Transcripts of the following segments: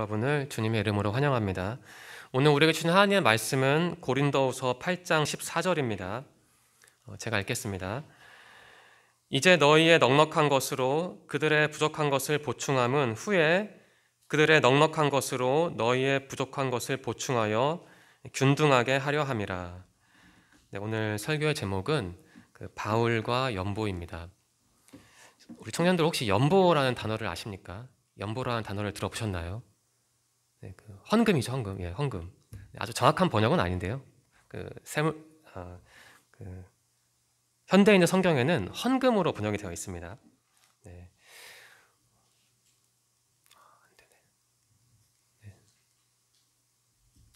여러분을 주님의 이름으로 환영합니다. 오늘 우리에게 주신 하나님의 말씀은 고린도후서 8장 14절입니다. 제가 읽겠습니다. 이제 너희의 넉넉한 것으로 그들의 부족한 것을 보충함은 후에 그들의 넉넉한 것으로 너희의 부족한 것을 보충하여 균등하게 하려 함이라. 네, 오늘 설교의 제목은 바울과 연보입니다. 우리 청년들 혹시 연보라는 단어를 아십니까? 연보라는 단어를 들어보셨나요? 네, 헌금이죠, 헌금. 예, 헌금. 아주 정확한 번역은 아닌데요. 현대인의 성경에는 헌금으로 번역이 되어 있습니다. 네.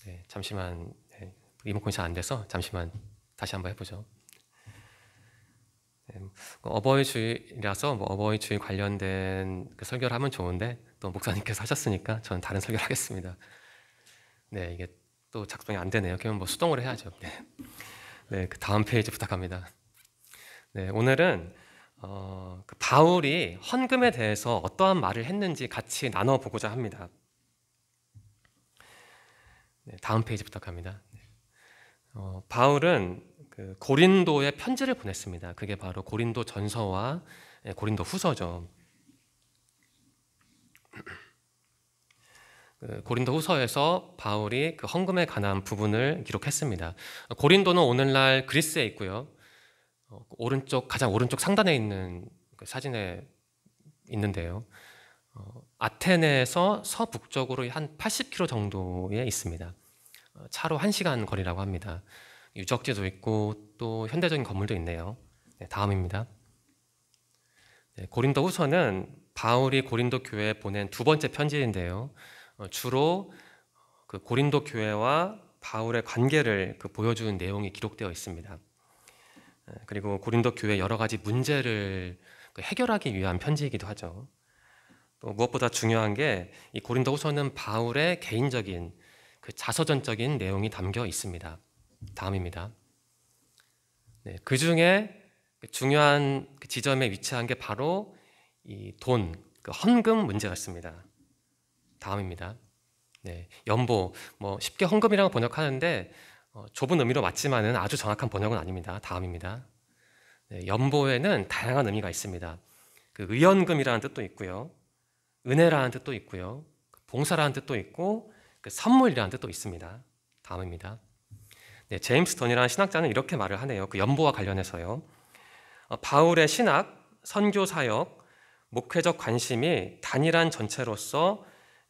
네, 잠시만. 네, 리모컨이 잘 안 돼서 잠시만 다시 한번 해보죠. 네, 어버이 주일이라서 어버이 주일 관련된 설교를 하면 좋은데 또 목사님께서 하셨으니까 저는 다른 설교를 하겠습니다. 네, 이게 또 작동이 안 되네요. 그러면 수동으로 해야죠. 네, 네, 그 다음 페이지 부탁합니다. 네, 오늘은 바울이 헌금에 대해서 어떠한 말을 했는지 같이 나눠보고자 합니다. 네, 다음 페이지 부탁합니다. 바울은 고린도에 편지를 보냈습니다. 그게 바로 고린도 전서와 고린도 후서죠. 고린도 후서에서 바울이 헌금에 관한 부분을 기록했습니다. 고린도는 오늘날 그리스에 있고요. 가장 오른쪽 상단에 있는 사진에 있는데요. 아테네에서 서북쪽으로 한 80km 정도에 있습니다. 차로 1시간 거리라고 합니다. 유적지도 있고 또 현대적인 건물도 있네요. 네, 다음입니다. 네, 고린도 후서는 바울이 고린도 교회에 보낸 두 번째 편지인데요. 주로 고린도 교회와 바울의 관계를 보여주는 내용이 기록되어 있습니다. 그리고 고린도 교회의 여러 가지 문제를 해결하기 위한 편지이기도 하죠. 또 무엇보다 중요한 게 이 고린도 후서는 바울의 개인적인 자서전적인 내용이 담겨 있습니다. 다음입니다. 네, 그 중에 중요한 지점에 위치한 게 바로 이 돈, 헌금 문제였습니다. 다음입니다. 네, 연보, 쉽게 헌금이라고 번역하는데 좁은 의미로 맞지만은 아주 정확한 번역은 아닙니다. 다음입니다. 네, 연보에는 다양한 의미가 있습니다. 의연금이라는 뜻도 있고요, 은혜라는 뜻도 있고요, 봉사라는 뜻도 있고, 선물이라는 뜻도 있습니다. 다음입니다. 네, 제임스 던이라는 신학자는 이렇게 말을 하네요. 연보와 관련해서요. 바울의 신학, 선교 사역, 목회적 관심이 단일한 전체로서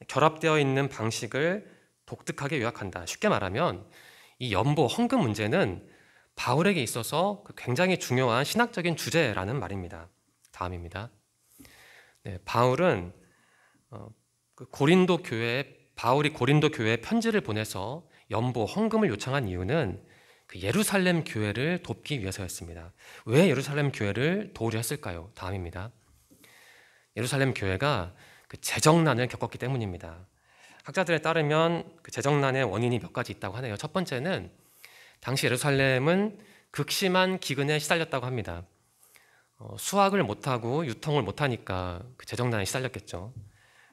결합되어 있는 방식을 독특하게 요약한다. 쉽게 말하면 이 연보, 헌금 문제는 바울에게 있어서 굉장히 중요한 신학적인 주제라는 말입니다. 다음입니다. 네, 바울이 고린도 교회에 편지를 보내서 연보, 헌금을 요청한 이유는 예루살렘 교회를 돕기 위해서였습니다. 왜 예루살렘 교회를 도우려 했을까요? 다음입니다. 예루살렘 교회가 재정난을 겪었기 때문입니다. 학자들에 따르면 재정난의 원인이 몇 가지 있다고 하네요. 첫 번째는 당시 예루살렘은 극심한 기근에 시달렸다고 합니다. 수확을 못하고 유통을 못하니까 재정난에 시달렸겠죠.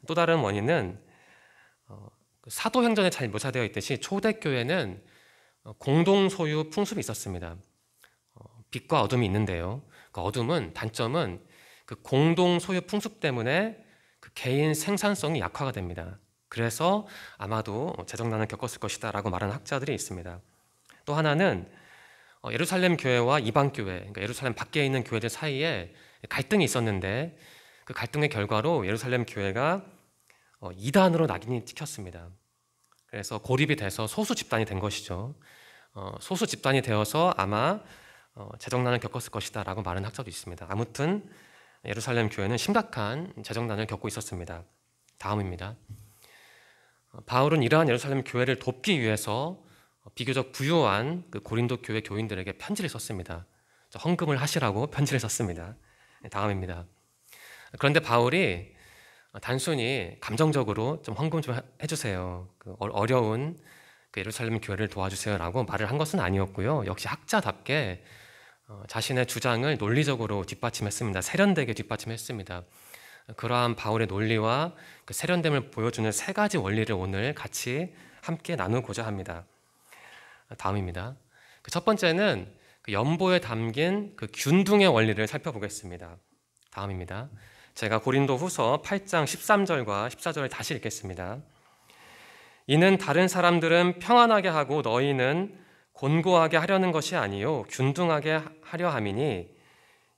또 다른 원인은 사도행전에 잘 묘사되어 있듯이 초대교회는 공동 소유 풍습이 있었습니다. 빛과 어둠이 있는데요. 단점은 공동 소유 풍습 때문에 개인 생산성이 약화가 됩니다. 그래서 아마도 재정난을 겪었을 것이다 라고 말하는 학자들이 있습니다. 또 하나는 예루살렘 교회와 이방 교회, 예루살렘 밖에 있는 교회들 사이에 갈등이 있었는데 그 갈등의 결과로 예루살렘 교회가 이단으로 낙인이 찍혔습니다. 그래서 고립이 돼서 소수 집단이 된 것이죠. 소수 집단이 되어서 아마 재정난을 겪었을 것이다 라고 말하는 학자도 있습니다. 아무튼 예루살렘 교회는 심각한 재정난을 겪고 있었습니다. 다음입니다. 바울은 이러한 예루살렘 교회를 돕기 위해서 비교적 부유한 고린도 교회 교인들에게 편지를 썼습니다. 헌금을 하시라고 편지를 썼습니다. 다음입니다. 그런데 바울이 단순히 감정적으로 좀 헌금 좀 해주세요, 어려운 예루살렘 교회를 도와주세요 라고 말을 한 것은 아니었고요. 역시 학자답게 자신의 주장을 논리적으로 뒷받침했습니다. 세련되게 뒷받침했습니다. 그러한 바울의 논리와 그 세련됨을 보여주는 세 가지 원리를 오늘 같이 함께 나누고자 합니다. 다음입니다. 첫 번째는 그 연보에 담긴 그 균등의 원리를 살펴보겠습니다. 다음입니다. 제가 고린도 후서 8장 13절과 14절을 다시 읽겠습니다. 이는 다른 사람들은 평안하게 하고 너희는 곤고하게 하려는 것이 아니요 균등하게 하려 함이니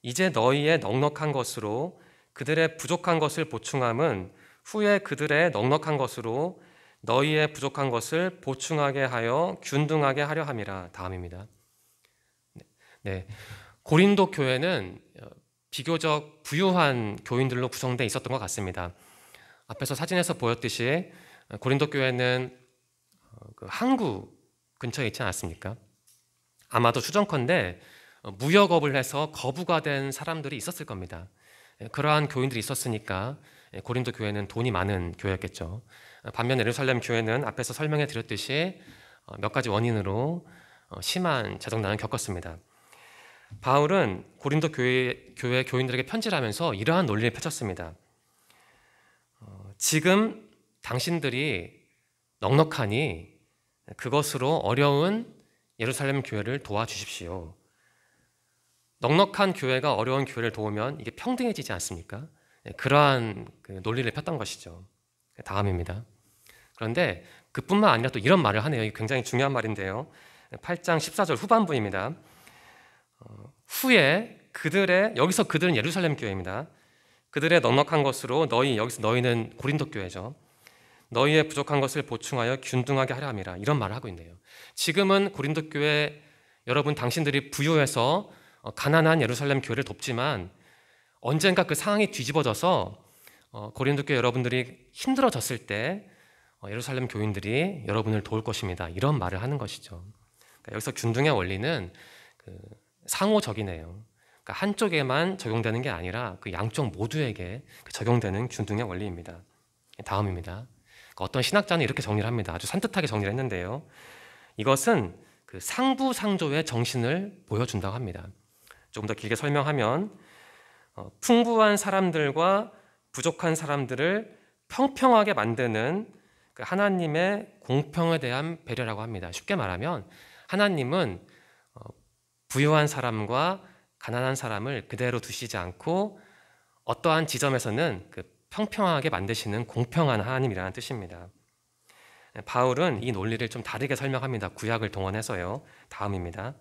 이제 너희의 넉넉한 것으로 그들의 부족한 것을 보충함은 후에 그들의 넉넉한 것으로 너희의 부족한 것을 보충하게 하여 균등하게 하려 함이라. 다음입니다. 네, 고린도 교회는 비교적 부유한 교인들로 구성되어 있었던 것 같습니다. 앞에서 사진에서 보였듯이 고린도 교회는 그 항구 근처에 있지 않았습니까? 아마도 추정컨대 무역업을 해서 거부가 된 사람들이 있었을 겁니다. 그러한 교인들이 있었으니까 고린도 교회는 돈이 많은 교회였겠죠. 반면 예루살렘 교회는 앞에서 설명해 드렸듯이 몇 가지 원인으로 심한 재정난을 겪었습니다. 바울은 고린도 교회 교인들에게 편지를 하면서 이러한 논리를 펼쳤습니다. 지금 당신들이 넉넉하니 그것으로 어려운 예루살렘 교회를 도와주십시오. 넉넉한 교회가 어려운 교회를 도우면 이게 평등해지지 않습니까? 그러한 그 논리를 폈던 것이죠. 다음입니다. 그런데 그뿐만 아니라 또 이런 말을 하네요. 굉장히 중요한 말인데요. 8장 14절 후반부입니다. 후에 여기서 그들은 예루살렘 교회입니다. 그들의 넉넉한 것으로 여기서 너희는 고린도 교회죠. 너희의 부족한 것을 보충하여 균등하게 하려 함이라. 이런 말을 하고 있네요. 지금은 고린도 교회 여러분 당신들이 부유해서 가난한 예루살렘 교회를 돕지만 언젠가 그 상황이 뒤집어져서 고린도 교회 여러분들이 힘들어졌을 때 예루살렘 교인들이 여러분을 도울 것입니다. 이런 말을 하는 것이죠. 그러니까 여기서 균등의 원리는 상호적이네요. 그러니까 한쪽에만 적용되는 게 아니라 그 양쪽 모두에게 적용되는 균등의 원리입니다. 다음입니다. 어떤 신학자는 이렇게 정리를 합니다. 아주 산뜻하게 정리를 했는데요. 이것은 그 상부상조의 정신을 보여준다고 합니다. 조금 더 길게 설명하면 풍부한 사람들과 부족한 사람들을 평평하게 만드는 그 하나님의 공평에 대한 배려라고 합니다. 쉽게 말하면 하나님은 부유한 사람과 가난한 사람을 그대로 두시지 않고 어떠한 지점에서는 그 평평하게 만드시는 공평한 하나님이라는 뜻입니다. 바울은 이 논리를 좀 다르게 설명합니다. 구약을 동원해서요. 다음입니다.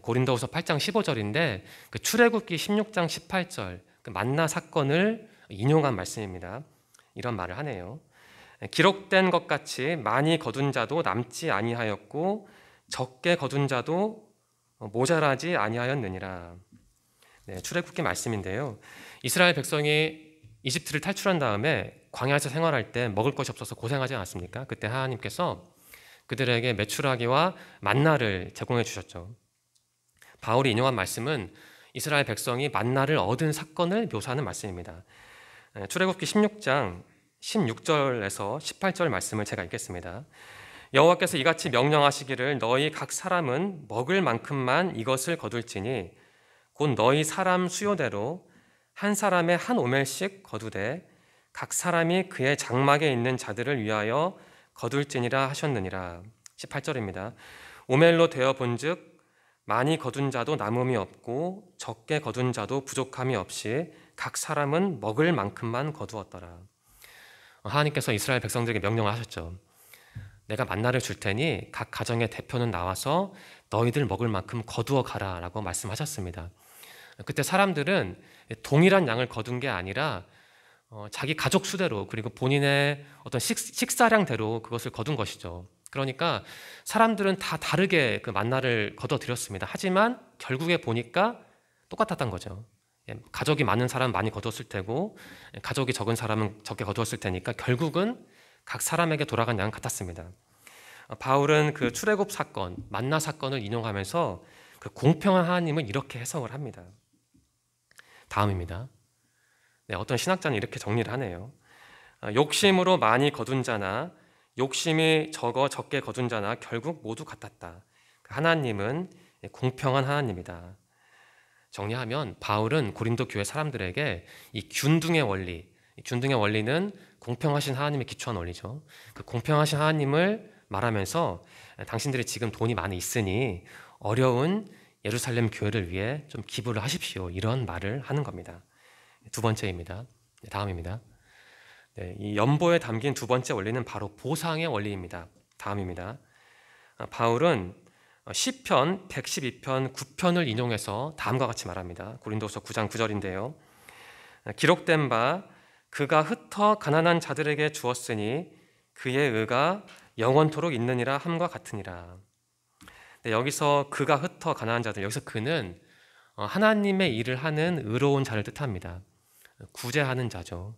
고린도후서 8장 15절인데 그 출애굽기 16장 18절 그 만나 사건을 인용한 말씀입니다. 이런 말을 하네요. 기록된 것 같이 많이 거둔 자도 남지 아니하였고 적게 거둔 자도 모자라지 아니하였느니라. 출애굽기 말씀인데요. 이스라엘 백성이 이집트를 탈출한 다음에 광야에서 생활할 때 먹을 것이 없어서 고생하지 않았습니까? 그때 하나님께서 그들에게 메추라기와 만나를 제공해 주셨죠. 바울이 인용한 말씀은 이스라엘 백성이 만나를 얻은 사건을 묘사하는 말씀입니다. 출애굽기 16장 16절에서 18절 말씀을 제가 읽겠습니다. 여호와께서 이같이 명령하시기를 너희 각 사람은 먹을 만큼만 이것을 거둘지니 곧 너희 사람 수요대로 한 사람의 한 오멜씩 거두되 각 사람이 그의 장막에 있는 자들을 위하여 거둘지니라 하셨느니라. 18절입니다. 오멜로 되어 본즉 많이 거둔 자도 남음이 없고 적게 거둔 자도 부족함이 없이 각 사람은 먹을 만큼만 거두었더라. 하나님께서 이스라엘 백성들에게 명령을 하셨죠. 내가 만나를 줄 테니 각 가정의 대표는 나와서 너희들 먹을 만큼 거두어 가라 라고 말씀하셨습니다. 그때 사람들은 동일한 양을 거둔 게 아니라 자기 가족 수대로 그리고 본인의 어떤 식사량대로 그것을 거둔 것이죠. 그러니까 사람들은 다 다르게 그 만나를 거둬들였습니다. 하지만 결국에 보니까 똑같았던 거죠. 가족이 많은 사람은 많이 거두었을 테고 가족이 적은 사람은 적게 거두었을 테니까 결국은 각 사람에게 돌아간 양은 같았습니다. 바울은 그 출애굽 사건, 만나 사건을 인용하면서 그 공평한 하나님을 이렇게 해석을 합니다. 다음입니다. 어떤 신학자는 이렇게 정리를 하네요. 욕심으로 많이 거둔 자나 욕심이 적게 거둔 자나 결국 모두 같았다. 하나님은 공평한 하나님이다. 정리하면 바울은 고린도 교회 사람들에게 이 균등의 원리, 이 균등의 원리는 공평하신 하나님의 기초한 원리죠. 그 공평하신 하나님을 말하면서 당신들이 지금 돈이 많이 있으니 어려운 예루살렘 교회를 위해 좀 기부를 하십시오. 이런 말을 하는 겁니다. 두 번째입니다. 다음입니다. 네, 이 연보에 담긴 두 번째 원리는 바로 보상의 원리입니다. 다음입니다. 바울은 시편 112편 9편을 인용해서 다음과 같이 말합니다. 고린도서 9장 9절인데요. 기록된 바 그가 흩어 가난한 자들에게 주었으니 그의 의가 영원토록 있느니라 함과 같으니라. 네, 여기서 그가 흩어 가난한 자들, 여기서 그는 하나님의 일을 하는 의로운 자를 뜻합니다. 구제하는 자죠.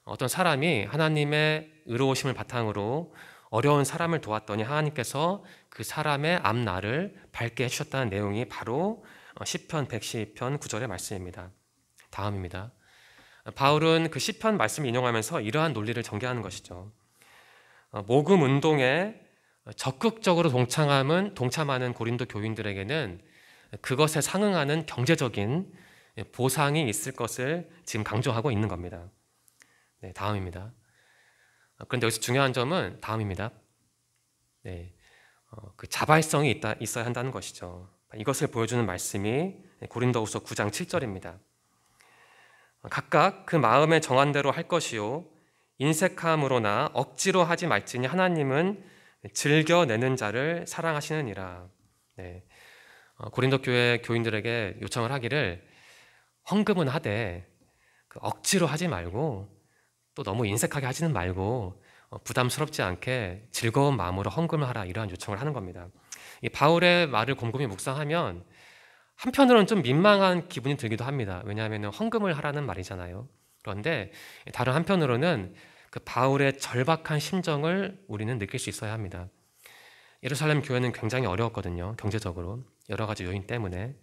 어떤 사람이 하나님의 의로우심을 바탕으로 어려운 사람을 도왔더니 하나님께서 그 사람의 앞날을 밝게 해주셨다는 내용이 바로 시편 112편 9절의 말씀입니다. 다음입니다. 바울은 그 시편 말씀을 인용하면서 이러한 논리를 전개하는 것이죠. 모금 운동에 적극적으로 동참하는 고린도 교인들에게는 그것에 상응하는 경제적인 보상이 있을 것을 지금 강조하고 있는 겁니다. 네, 다음입니다. 그런데 여기서 중요한 점은 다음입니다. 네, 그 자발성이 있어야 한다는 것이죠. 이것을 보여주는 말씀이 고린도후서 9장 7절입니다. 각각 그 마음에 정한 대로 할 것이요 인색함으로나 억지로 하지 말지니 하나님은 즐겨내는 자를 사랑하시느니라. 네, 고린도 교회 교인들에게 요청을 하기를 헌금은 하되 억지로 하지 말고 또 너무 인색하게 하지는 말고 부담스럽지 않게 즐거운 마음으로 헌금을 하라, 이러한 요청을 하는 겁니다. 이 바울의 말을 곰곰이 묵상하면 한편으로는 좀 민망한 기분이 들기도 합니다. 왜냐하면 헌금을 하라는 말이잖아요. 그런데 다른 한편으로는 그 바울의 절박한 심정을 우리는 느낄 수 있어야 합니다. 예루살렘 교회는 굉장히 어려웠거든요. 경제적으로 여러 가지 요인 때문에.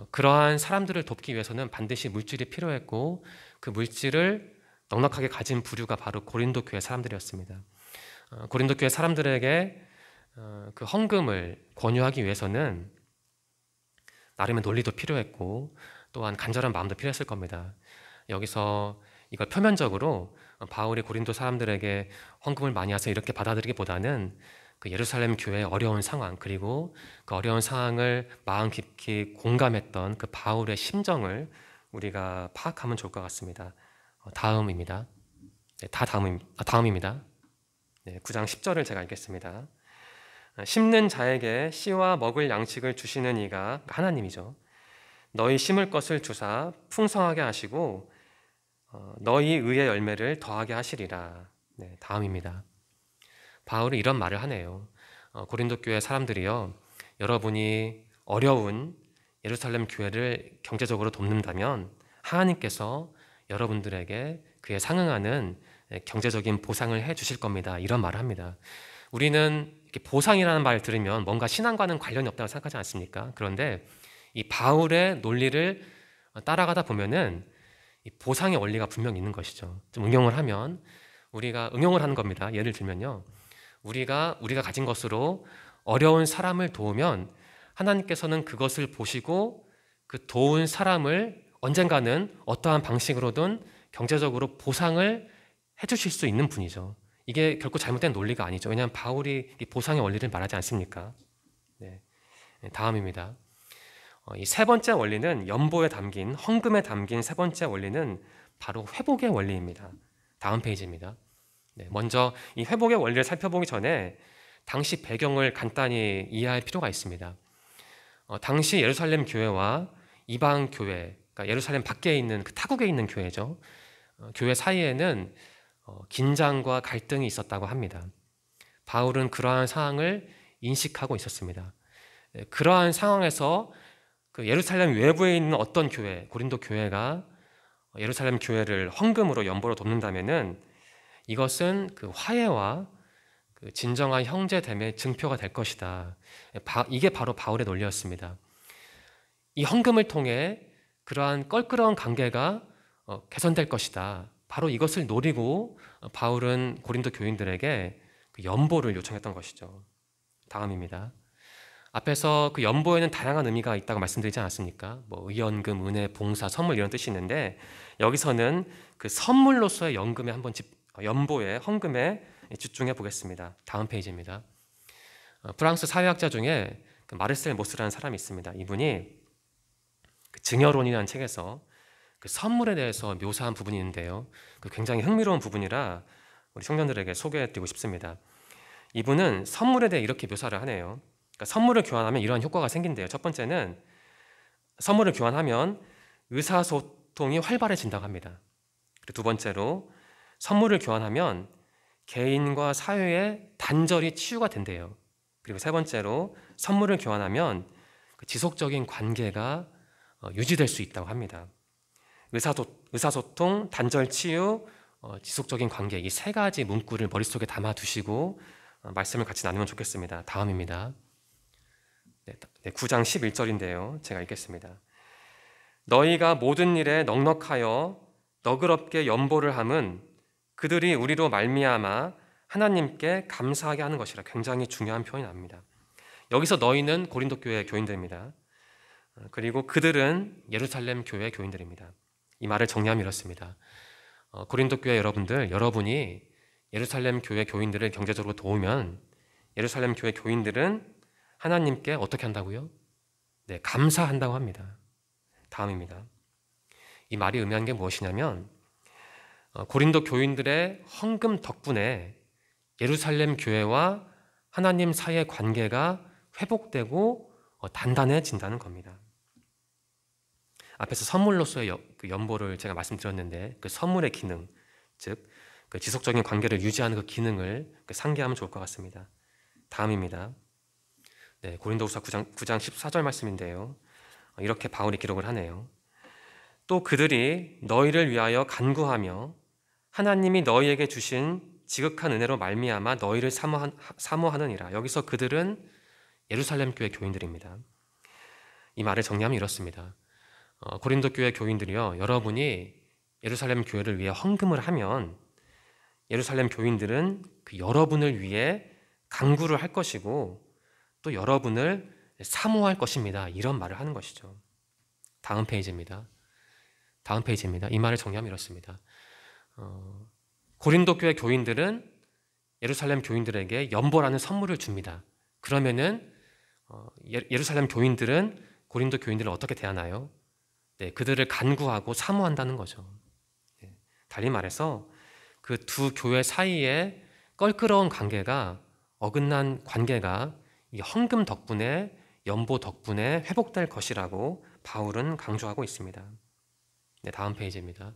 그러한 사람들을 돕기 위해서는 반드시 물질이 필요했고 그 물질을 넉넉하게 가진 부류가 바로 고린도 교회 사람들이었습니다. 고린도 교회 사람들에게 그 헌금을 권유하기 위해서는 나름의 논리도 필요했고 또한 간절한 마음도 필요했을 겁니다. 여기서 이걸 표면적으로 바울이 고린도 사람들에게 헌금을 많이 하세요 이렇게 받아들이기보다는 그 예루살렘 교회의 어려운 상황, 그리고 그 어려운 상황을 마음 깊이 공감했던 그 바울의 심정을 우리가 파악하면 좋을 것 같습니다. 다음입니다. 네, 다음입니다. 네, 9장 10절을 제가 읽겠습니다. 심는 자에게 씨와 먹을 양식을 주시는 이가 하나님이죠. 너희 심을 것을 주사 풍성하게 하시고 너희 의의 열매를 더하게 하시리라. 네, 다음입니다. 바울이 이런 말을 하네요. 고린도 교회 사람들이요, 여러분이 어려운 예루살렘 교회를 경제적으로 돕는다면 하나님께서 여러분들에게 그에 상응하는 경제적인 보상을 해 주실 겁니다. 이런 말을 합니다. 우리는 이렇게 보상이라는 말을 들으면 뭔가 신앙과는 관련이 없다고 생각하지 않습니까? 그런데 이 바울의 논리를 따라가다 보면은 이 보상의 원리가 분명히 있는 것이죠. 좀 응용을 하면 우리가 응용을 하는 겁니다. 예를 들면요, 우리가 가진 것으로 어려운 사람을 도우면 하나님께서는 그것을 보시고 그 도운 사람을 언젠가는 어떠한 방식으로든 경제적으로 보상을 해주실 수 있는 분이죠. 이게 결코 잘못된 논리가 아니죠. 왜냐하면 바울이 이 보상의 원리를 말하지 않습니까? 네. 다음입니다. 이 세 번째 원리는 연보에 담긴, 헌금에 담긴 세 번째 원리는 바로 회복의 원리입니다. 다음 페이지입니다. 네, 먼저 이 회복의 원리를 살펴보기 전에 당시 배경을 간단히 이해할 필요가 있습니다. 당시 예루살렘 교회와 이방 교회, 그러니까 예루살렘 밖에 있는 그 타국에 있는 교회죠. 교회 사이에는 긴장과 갈등이 있었다고 합니다. 바울은 그러한 상황을 인식하고 있었습니다. 그러한 상황에서 그 예루살렘 외부에 있는 어떤 교회, 고린도 교회가 예루살렘 교회를 헌금으로 연보로 돕는다면은 이것은 그 화해와 그 진정한 형제됨의 증표가 될 것이다. 이게 바로 바울의 논리였습니다. 이 헌금을 통해 그러한 껄끄러운 관계가 개선될 것이다. 바로 이것을 노리고 바울은 고린도 교인들에게 그 연보를 요청했던 것이죠. 다음입니다. 앞에서 그 연보에는 다양한 의미가 있다고 말씀드리지 않았습니까? 뭐 의연금, 은혜, 봉사, 선물 이런 뜻이 있는데 여기서는 그 선물로서의 연금에 한번 연보에 헌금에 집중해 보겠습니다. 다음 페이지입니다. 프랑스 사회학자 중에 그 마르셀 모스라는 사람이 있습니다. 이분이 그 증여론이라는 책에서 그 선물에 대해서 묘사한 부분이 있는데요. 그 굉장히 흥미로운 부분이라 우리 청년들에게 소개해드리고 싶습니다. 이분은 선물에 대해 이렇게 묘사를 하네요. 그러니까 선물을 교환하면 이러한 효과가 생긴대요. 첫 번째는 선물을 교환하면 의사소통이 활발해진다고 합니다. 그리고 두 번째로 선물을 교환하면 개인과 사회의 단절이 치유가 된대요. 그리고 세 번째로 선물을 교환하면 그 지속적인 관계가 유지될 수 있다고 합니다. 의사소통, 단절 치유, 지속적인 관계 이 세 가지 문구를 머릿속에 담아두시고 말씀을 같이 나누면 좋겠습니다. 다음입니다. 9장 11절인데요. 제가 읽겠습니다. 너희가 모든 일에 넉넉하여 너그럽게 연보를 함은 그들이 우리로 말미암아 하나님께 감사하게 하는 것이라. 굉장히 중요한 표현이 납니다. 여기서 너희는 고린도 교회 교인들입니다. 그리고 그들은 예루살렘 교회 교인들입니다. 이 말을 정리하면 이렇습니다. 고린도 교회 여러분들, 여러분이 예루살렘 교회 교인들을 경제적으로 도우면 예루살렘 교회 교인들은 하나님께 어떻게 한다고요? 네, 감사한다고 합니다. 다음입니다. 이 말이 의미한 게 무엇이냐면 고린도 교인들의 헌금 덕분에 예루살렘 교회와 하나님 사이의 관계가 회복되고 단단해진다는 겁니다. 앞에서 선물로서의 그 연보를 제가 말씀드렸는데 그 선물의 기능, 즉 그 지속적인 관계를 유지하는 그 기능을 상기하면 좋을 것 같습니다. 다음입니다. 네, 고린도후서 9장 14절 말씀인데요. 이렇게 바울이 기록을 하네요. 또 그들이 너희를 위하여 간구하며 하나님이 너희에게 주신 지극한 은혜로 말미암아 너희를 사모하느니라. 여기서 그들은 예루살렘 교회 교인들입니다. 이 말을 정리하면 이렇습니다. 고린도 교회 교인들이요, 여러분이 예루살렘 교회를 위해 헌금을 하면 예루살렘 교인들은 그 여러분을 위해 간구를 할 것이고 또 여러분을 사모할 것입니다. 이런 말을 하는 것이죠. 다음 페이지입니다. 이 말을 정리하면 이렇습니다. 고린도 교회 교인들은 예루살렘 교인들에게 연보라는 선물을 줍니다. 그러면은 예루살렘 교인들은 고린도 교인들을 어떻게 대하나요? 네, 그들을 간구하고 사모한다는 거죠. 네, 달리 말해서 그 두 교회 사이에 껄끄러운 관계가, 어긋난 관계가 이 헌금 덕분에, 연보 덕분에 회복될 것이라고 바울은 강조하고 있습니다. 네, 다음 페이지입니다.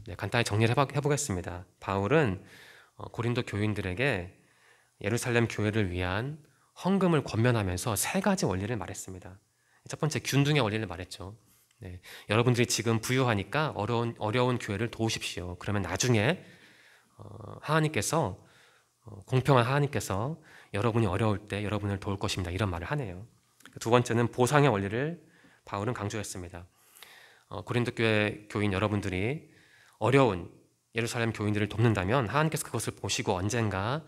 네, 간단히 정리를 해보겠습니다. 바울은 고린도 교인들에게 예루살렘 교회를 위한 헌금을 권면하면서 세 가지 원리를 말했습니다. 첫 번째, 균등의 원리를 말했죠. 네, 여러분들이 지금 부유하니까 어려운 교회를 도우십시오. 그러면 나중에 하나님께서 공평한 하나님께서 여러분이 어려울 때 여러분을 도울 것입니다. 이런 말을 하네요. 두 번째는 보상의 원리를 바울은 강조했습니다. 고린도 교회 교인 여러분들이 어려운 예루살렘 교인들을 돕는다면 하나님께서 그것을 보시고 언젠가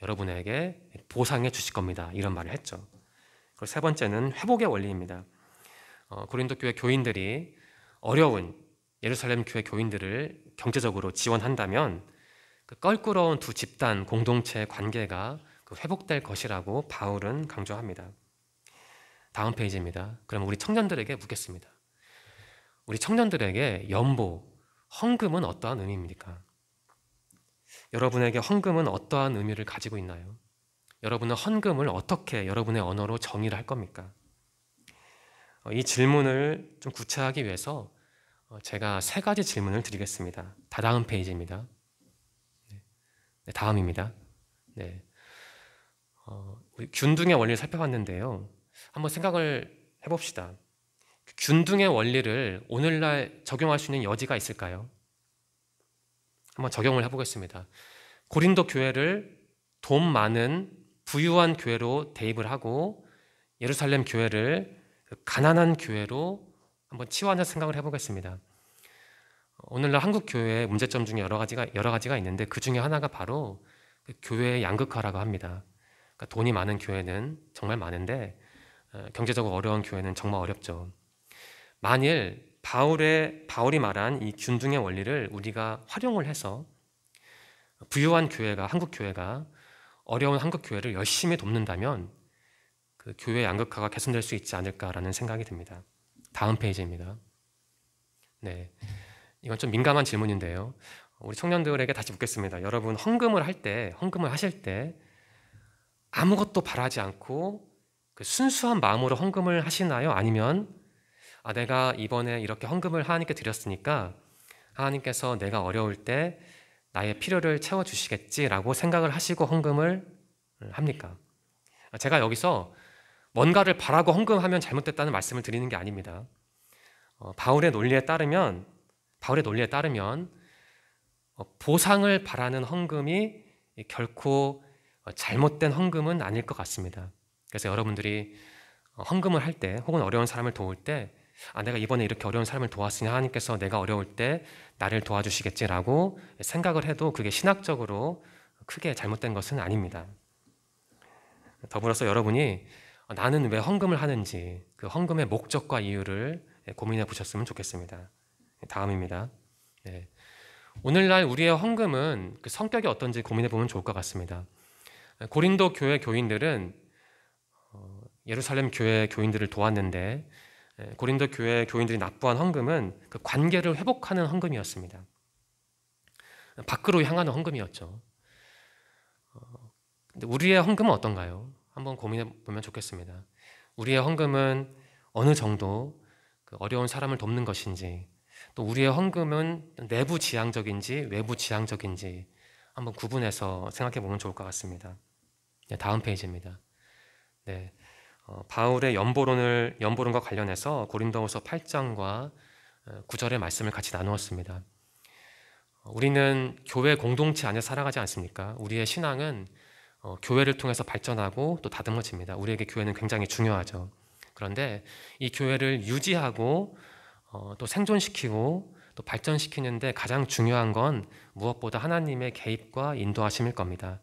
여러분에게 보상해 주실 겁니다. 이런 말을 했죠. 그리고 세 번째는 회복의 원리입니다. 고린도 교회 교인들이 어려운 예루살렘 교회 교인들을 경제적으로 지원한다면 그 껄끄러운 두 집단 공동체의 관계가 회복될 것이라고 바울은 강조합니다. 다음 페이지입니다. 그럼 우리 청년들에게 묻겠습니다. 우리 청년들에게 연보, 헌금은 어떠한 의미입니까? 여러분에게 헌금은 어떠한 의미를 가지고 있나요? 여러분은 헌금을 어떻게 여러분의 언어로 정의를 할 겁니까? 이 질문을 좀 구체화하기 위해서 제가 세 가지 질문을 드리겠습니다. 다음 페이지입니다. 네, 다음입니다. 네, 우리 균등의 원리를 살펴봤는데요. 한번 생각을 해봅시다. 균등의 원리를 오늘날 적용할 수 있는 여지가 있을까요? 한번 적용을 해보겠습니다. 고린도 교회를 돈 많은 부유한 교회로 대입을 하고 예루살렘 교회를 가난한 교회로 한번 치환해서 생각을 해보겠습니다. 오늘날 한국 교회의 문제점 중에 여러 가지가 있는데 그 중에 하나가 바로 교회의 양극화라고 합니다. 그러니까 돈이 많은 교회는 정말 많은데 경제적으로 어려운 교회는 정말 어렵죠. 만일 바울이 말한 이 균등의 원리를 우리가 활용을 해서 부유한 교회가, 한국 교회가 어려운 한국 교회를 열심히 돕는다면 그 교회의 양극화가 개선될 수 있지 않을까라는 생각이 듭니다. 다음 페이지입니다. 네, 이건 좀 민감한 질문인데요. 우리 청년들에게 다시 묻겠습니다. 여러분, 헌금을 하실 때 아무것도 바라지 않고 그 순수한 마음으로 헌금을 하시나요? 아니면 내가 이번에 이렇게 헌금을 하나님께 드렸으니까 하나님께서 내가 어려울 때 나의 필요를 채워주시겠지라고 생각을 하시고 헌금을 합니까? 제가 여기서 뭔가를 바라고 헌금하면 잘못됐다는 말씀을 드리는 게 아닙니다. 바울의 논리에 따르면 보상을 바라는 헌금이 결코 잘못된 헌금은 아닐 것 같습니다. 그래서 여러분들이 헌금을 할 때 혹은 어려운 사람을 도울 때 내가 이번에 이렇게 어려운 사람을 도왔으니 하나님께서 내가 어려울 때 나를 도와주시겠지라고 생각을 해도 그게 신학적으로 크게 잘못된 것은 아닙니다. 더불어서 여러분이 나는 왜 헌금을 하는지 그 헌금의 목적과 이유를 고민해 보셨으면 좋겠습니다. 다음입니다. 네. 오늘날 우리의 헌금은 그 성격이 어떤지 고민해 보면 좋을 것 같습니다. 고린도 교회 교인들은 예루살렘 교회 교인들을 도왔는데 고린도 교회 교인들이 납부한 헌금은 그 관계를 회복하는 헌금이었습니다. 밖으로 향하는 헌금이었죠. 근데 우리의 헌금은 어떤가요? 한번 고민해 보면 좋겠습니다. 우리의 헌금은 어느 정도 그 어려운 사람을 돕는 것인지, 또 우리의 헌금은 내부 지향적인지 외부 지향적인지 한번 구분해서 생각해 보면 좋을 것 같습니다. 네, 다음 페이지입니다. 네, 바울의 연보론과 관련해서 고린도후서 8장과 9절의 말씀을 같이 나누었습니다. 우리는 교회 공동체 안에 살아가지 않습니까? 우리의 신앙은 교회를 통해서 발전하고 또 다듬어집니다. 우리에게 교회는 굉장히 중요하죠. 그런데 이 교회를 유지하고 또 생존시키고 또 발전시키는데 가장 중요한 건 무엇보다 하나님의 개입과 인도하심일 겁니다.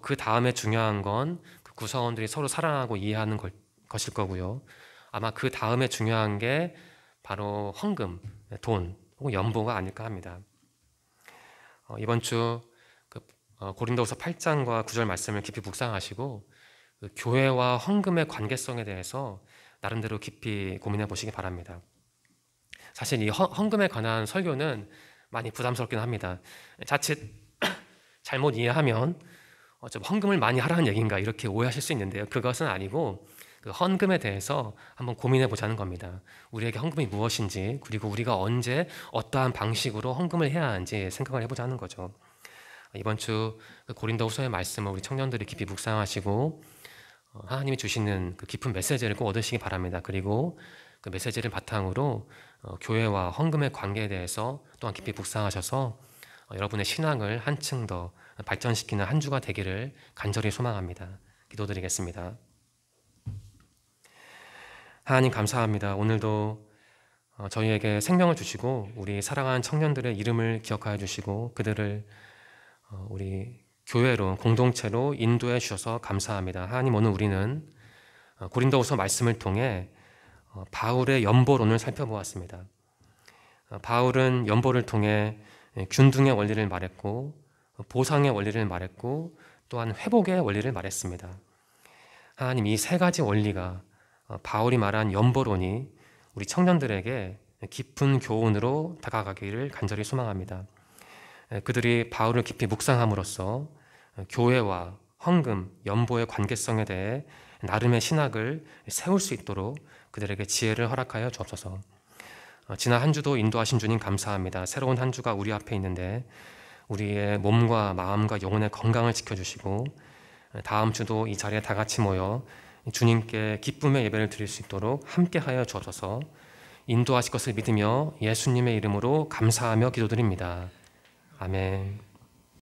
그 다음에 중요한 건 그 구성원들이 서로 사랑하고 이해하는 것일 거고요. 아마 그 다음에 중요한 게 바로 헌금, 돈 혹은 연보가 아닐까 합니다. 이번 주 고린도후서 8장과 9절 말씀을 깊이 묵상하시고 그 교회와 헌금의 관계성에 대해서 나름대로 깊이 고민해 보시기 바랍니다. 사실 이 헌금에 관한 설교는 많이 부담스럽긴 합니다. 자칫 잘못 이해하면 좀 헌금을 많이 하라는 얘기인가 이렇게 오해하실 수 있는데요. 그것은 아니고 그 헌금에 대해서 한번 고민해 보자는 겁니다. 우리에게 헌금이 무엇인지, 그리고 우리가 언제 어떠한 방식으로 헌금을 해야 하는지 생각을 해보자는 거죠. 이번 주 고린도후서의 말씀을 우리 청년들이 깊이 묵상하시고 하나님이 주시는 그 깊은 메시지를 꼭 얻으시기 바랍니다. 그리고 그 메시지를 바탕으로 교회와 헌금의 관계에 대해서 또한 깊이 묵상하셔서 여러분의 신앙을 한층 더 발전시키는 한 주가 되기를 간절히 소망합니다. 기도드리겠습니다. 하나님 감사합니다. 오늘도 저희에게 생명을 주시고 우리 사랑하는 청년들의 이름을 기억하여 주시고 그들을 우리 교회로 공동체로 인도해 주셔서 감사합니다. 하나님, 오늘 우리는 고린도후서 말씀을 통해 바울의 연보론을 살펴보았습니다. 바울은 연보를 통해 균등의 원리를 말했고 보상의 원리를 말했고 또한 회복의 원리를 말했습니다. 하나님, 이 세 가지 원리가 바울이 말한 연보론이 우리 청년들에게 깊은 교훈으로 다가가기를 간절히 소망합니다. 그들이 바울을 깊이 묵상함으로써 교회와 헌금, 연보의 관계성에 대해 나름의 신학을 세울 수 있도록 그들에게 지혜를 허락하여 주옵소서. 지난 한 주도 인도하신 주님 감사합니다. 새로운 한 주가 우리 앞에 있는데 우리의 몸과 마음과 영혼의 건강을 지켜주시고 다음 주도 이 자리에 다 같이 모여 주님께 기쁨의 예배를 드릴 수 있도록 함께하여 주옵소서. 인도하실 것을 믿으며 예수님의 이름으로 감사하며 기도드립니다. 아멘.